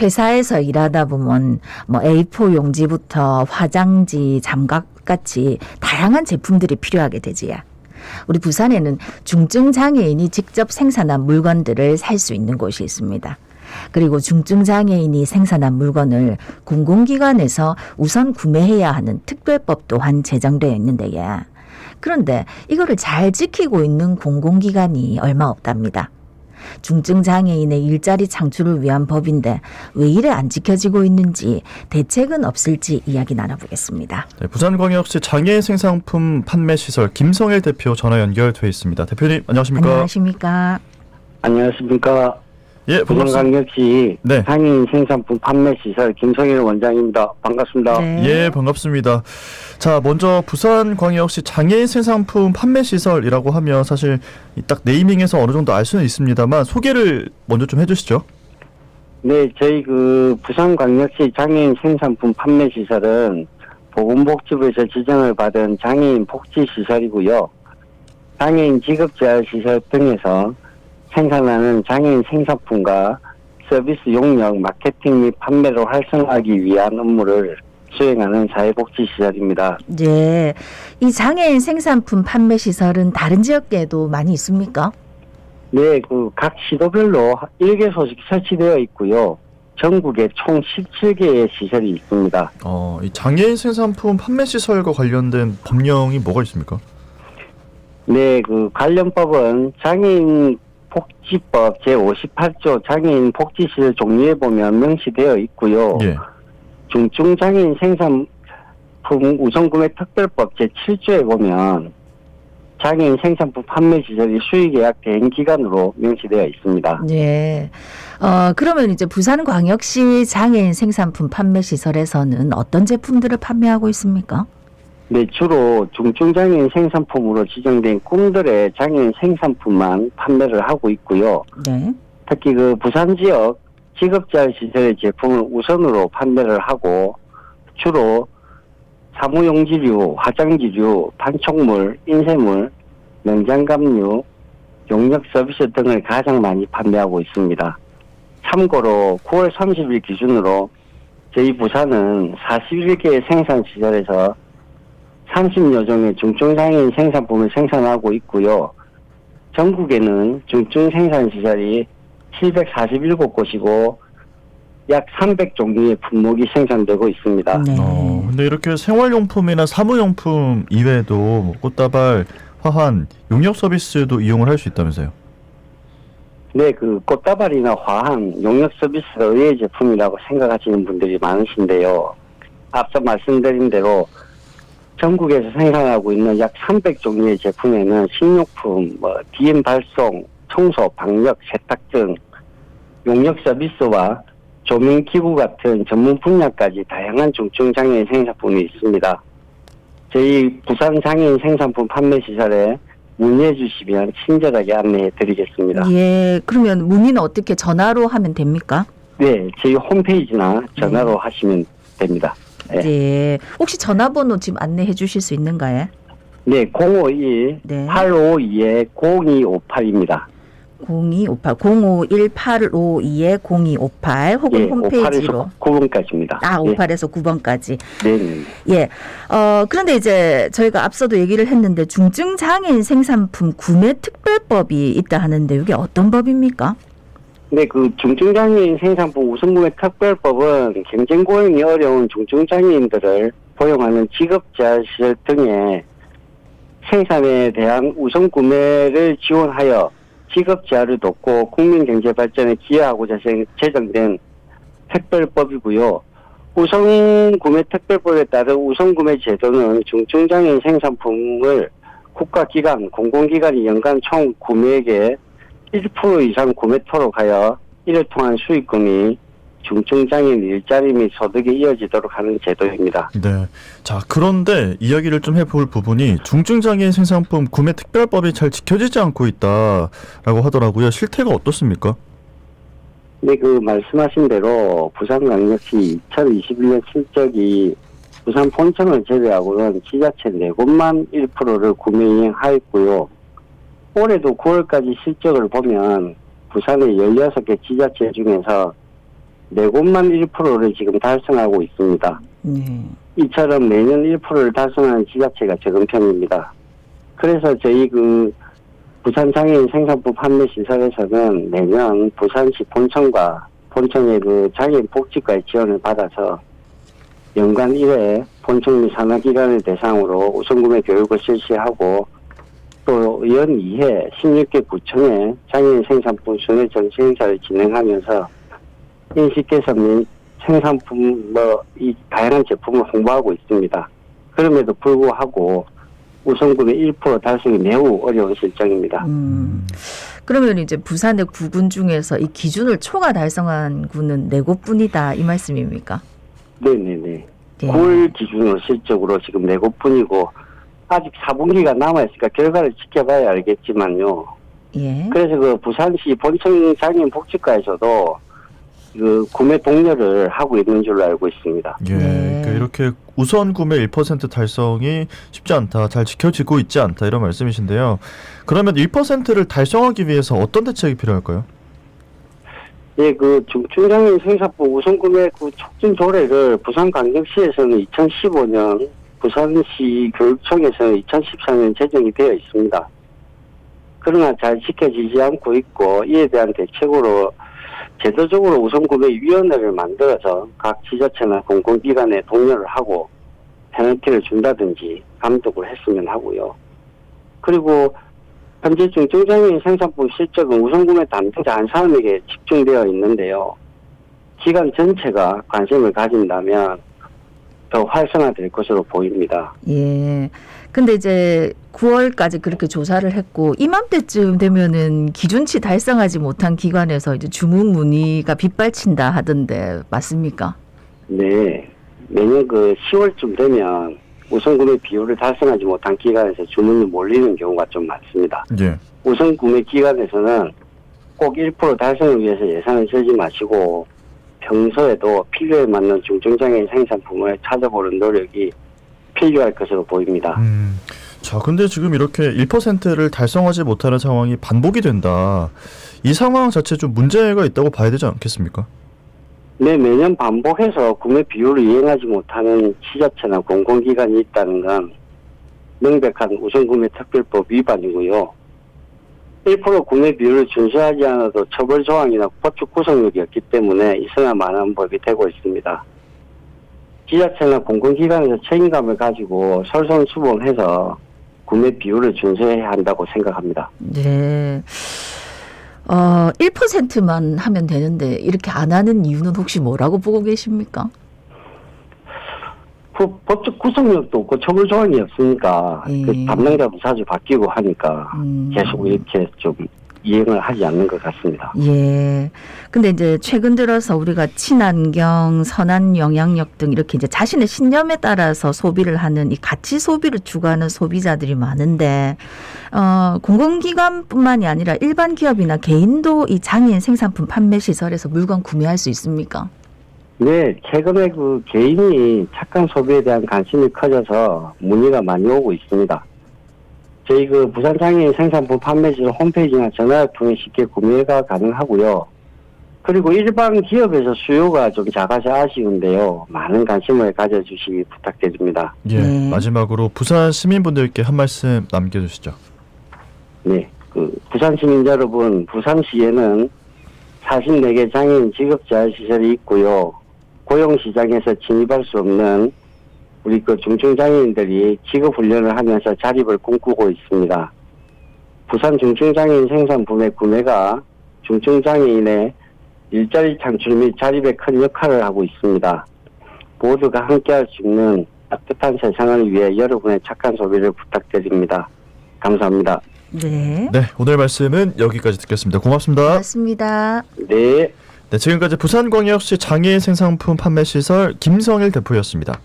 회사에서 일하다 보면 뭐 A4 용지부터 화장지, 장갑같이 다양한 제품들이 필요하게 되지요. 우리 부산에는 중증 장애인이 직접 생산한 물건들을 살 수 있는 곳이 있습니다. 그리고 중증 장애인이 생산한 물건을 공공기관에서 우선 구매해야 하는 특별법 또한 제정되어 있는데요. 그런데 이거를 잘 지키고 있는 공공기관이 얼마 없답니다. 중증 장애인의 일자리 창출을 위한 법인데 왜 이래 안 지켜지고 있는지 대책은 없을지 이야기 나눠보겠습니다. 네, 부산광역시 장애인 생산품 판매시설 김성일 대표 전화 연결돼 있습니다. 대표님 안녕하십니까? 안녕하십니까? 안녕하십니까? 예, 부산광역시 네. 장애인 생산품 판매시설 김성일 원장입니다. 반갑습니다. 네. 예, 반갑습니다. 자, 먼저 부산광역시 장애인 생산품 판매시설이라고 하면 사실 딱 네이밍에서 어느 정도 알 수는 있습니다만 소개를 먼저 좀 해주시죠. 네, 저희 부산광역시 장애인 생산품 판매시설은 보건복지부에서 지정을 받은 장애인 복지시설이고요. 장애인 직업재활시설 등에서 생산하는 장애인 생산품과 서비스 용역, 마케팅 및 판매를 활성화하기 위한 업무를 수행하는 사회복지시설입니다. 네, 이 장애인 생산품 판매 시설은 다른 지역에도 많이 있습니까? 네, 각 시도별로 1개소씩 설치되어 있고요. 전국에 총 17개의 시설이 있습니다. 이 장애인 생산품 판매시설과 관련된 법령이 뭐가 있습니까? 네, 관련법은 장애인 복지법 제58조 장애인 복지시설 종류에 보면 명시되어 있고요. 예. 중증장애인 생산품 우선구매 특별법 제7조에 보면 장애인 생산품 판매시설이 수의계약 대행기관으로 명시되어 있습니다. 네. 그러면 이제 부산광역시 장애인 생산품 판매 시설에서는 어떤 제품들을 판매하고 있습니까? 네, 주로 중증장애인 생산품으로 지정된 꿈들의 장애인 생산품만 판매를 하고 있고요. 네. 특히 부산 지역 직업재활시설의 제품을 우선으로 판매를 하고 주로 사무용지류, 화장지류, 판촉물, 인쇄물, 냉장감류, 용역 서비스 등을 가장 많이 판매하고 있습니다. 참고로 9월 30일 기준으로 저희 부산은 41개의 생산시설에서 30여 종의 중증장애인 생산품을 생산하고 있고요. 전국에는 중증 생산시설이 747곳이고 약 300종류의 품목이 생산되고 있습니다. 네. 근데 이렇게 생활용품이나 사무용품 이외에도 꽃다발, 화환, 용역 서비스도 이용을 할 수 있다면서요? 네, 꽃다발이나 화환, 용역 서비스가 의외의 제품이라고 생각하시는 분들이 많으신데요. 앞서 말씀드린 대로 전국에서 생산하고 있는 약 300종류의 제품에는 식료품, DM 발송, 청소, 방역, 세탁 등 용역 서비스와 조명기구 같은 전문 분야까지 다양한 중증장애인 생산품이 있습니다. 저희 부산 장애인 생산품 판매시설에 문의해 주시면 친절하게 안내해 드리겠습니다. 예, 그러면 문의는 어떻게 전화로 하면 됩니까? 네, 저희 홈페이지나 전화로 하시면 됩니다. 네. 네. 혹시 전화번호 지금 안내해 주실 수 있는가요? 네, 051 네. 852에 0258입니다. 0258 051-852-0258 혹은 예, 홈페이지로 58에서 9번까지입니다. 5팔에서 9번까지. 네. 예. 그런데 이제 저희가 앞서도 얘기를 했는데 중증 장애인 생산품 구매 특별법이 있다 하는데 이게 어떤 법입니까? 네, 중증장애인 생산품 우선구매 특별법은 경쟁 고용이 어려운 중증장애인들을 포용하는 직업재활시설 등의 생산에 대한 우선구매를 지원하여 직업재활을 돕고 국민경제 발전에 기여하고자 제정된 특별법이고요. 우선구매 특별법에 따른 우선구매 제도는 중증장애인 생산품을 국가기관, 공공기관이 연간 총 구매액의 1% 이상 구매토록 하여 이를 통한 수익금이 중증장애인 일자리 및 소득에 이어지도록 하는 제도입니다. 네. 자, 그런데 이야기를 좀 해볼 부분이 중증장애인 생산품 구매 특별법이 잘 지켜지지 않고 있다라고 하더라고요. 실태가 어떻습니까? 네, 말씀하신 대로 부산광역시 2021년 실적이 부산 본청을 제외하고는 지자체 4곳만 1%를 구매 이행하였고요. 올해도 9월까지 실적을 보면 부산의 16개 지자체 중에서 네 곳만 1%를 지금 달성하고 있습니다. 네. 이처럼 매년 1%를 달성하는 지자체가 적은 편입니다. 그래서 저희 부산 장애인 생산품 판매 시설에서는 매년 부산시 본청과 본청의 장애인 복지과의 지원을 받아서 연간 1회 본청 및 산하기관을 대상으로 우선구매 교육을 실시하고 또 연 2회 16개 구청에 장애인 생산품 순회 전시 행사를 진행하면서 인식 개선 및 생산품 이 다양한 제품을 홍보하고 있습니다. 그럼에도 불구하고 우선구매 1% 달성이 매우 어려운 실정입니다. 그러면 이제 부산의 구군 중에서 이 기준을 초과 달성한 군은 4곳뿐이다 이 말씀입니까? 네네네. 예. 9월 기준으로 실적으로 지금 4곳뿐이고 아직 4분기가 남아있으니까 결과를 지켜봐야 알겠지만요. 예. 그래서 부산시 본청 장애인 복지과에서도 구매 독려를 하고 있는 줄로 알고 있습니다. 예, 네. 그러니까 이렇게 우선 구매 1% 달성이 쉽지 않다, 잘 지켜지고 있지 않다 이런 말씀이신데요. 그러면 1%를 달성하기 위해서 어떤 대책이 필요할까요? 예, 중증장애인 생산품 우선 구매 촉진 조례를 부산광역시에서는 2015년, 부산시 교육청에서는 2014년 제정이 되어 있습니다. 그러나 잘 지켜지지 않고 있고 이에 대한 대책으로 제도적으로 우선구매위원회를 만들어서 각 지자체나 공공기관에 독려를 하고 페널티를 준다든지 감독을 했으면 하고요. 그리고 현재 중증장애인 생산품 실적은 우선구매 담당자 한 사람에게 집중되어 있는데요. 기관 전체가 관심을 가진다면 더 활성화될 것으로 보입니다. 예. 근데 이제 9월까지 그렇게 조사를 했고 이맘때쯤 되면은 기준치 달성하지 못한 기관에서 이제 주문 문의가 빗발친다 하던데 맞습니까? 네. 매년 10월쯤 되면 우선구매 비율을 달성하지 못한 기관에서 주문이 몰리는 경우가 좀 많습니다. 예. 우선구매 기관에서는 꼭 1% 달성을 위해서 예산을 쓰지 마시고 평소에도 필요에 맞는 중증장애인 생산품을 찾아보는 노력이 필요할 것으로 보입니다. 자, 근데 지금 이렇게 1%를 달성하지 못하는 상황이 반복이 된다. 이 상황 자체 좀 문제가 있다고 봐야 되지 않겠습니까? 네, 매년 반복해서 구매 비율을 이행하지 못하는 지자체나 공공기관이 있다는 건 명백한 우선구매 특별법 위반이고요. 1% 구매 비율을 준수하지 않아도 처벌 조항이나 법적 구속력이 없기 때문에 있어야 만한 법이 되고 있습니다. 지자체나 공공기관에서 책임감을 가지고 솔선수범해서 구매 비율을 준수해야 한다고 생각합니다. 네. 1%만 하면 되는데 이렇게 안 하는 이유는 혹시 뭐라고 보고 계십니까? 법적 구속력도 없고 처벌 조항이 없으니까 담당자도 자주 바뀌고 하니까 계속 이렇게 좀 이행을 하지 않는 것 같습니다. 예. 근데 이제 최근 들어서 우리가 친환경, 선한 영향력 등 이렇게 이제 자신의 신념에 따라서 소비를 하는 이 가치 소비를 추구하는 소비자들이 많은데, 공공기관뿐만이 아니라 일반 기업이나 개인도 이 장애인 생산품 판매 시설에서 물건 구매할 수 있습니까? 네, 최근에 개인이 착한 소비에 대한 관심이 커져서 문의가 많이 오고 있습니다. 저희 부산장애인 생산품 판매시설 홈페이지나 전화를 통해 쉽게 구매가 가능하고요. 그리고 일반 기업에서 수요가 좀 작아서 아쉬운데요. 많은 관심을 가져주시기 부탁드립니다. 예. 네. 마지막으로 부산 시민분들께 한 말씀 남겨주시죠. 네, 부산 시민 여러분, 부산시에는 44개 장애인 직업재활시설이 있고요. 고용시장에서 진입할 수 없는 우리 중증장애인들이 직업훈련을 하면서 자립을 꿈꾸고 있습니다. 부산 중증장애인 생산품의 구매가 중증장애인의 일자리 창출 및 자립에 큰 역할을 하고 있습니다. 모두가 함께할 수 있는 따뜻한 세상을 위해 여러분의 착한 소비를 부탁드립니다. 감사합니다. 네. 네, 오늘 말씀은 여기까지 듣겠습니다. 고맙습니다. 고맙습니다. 네. 네, 지금까지 부산광역시 장애인 생산품 판매시설 김성일 대표였습니다.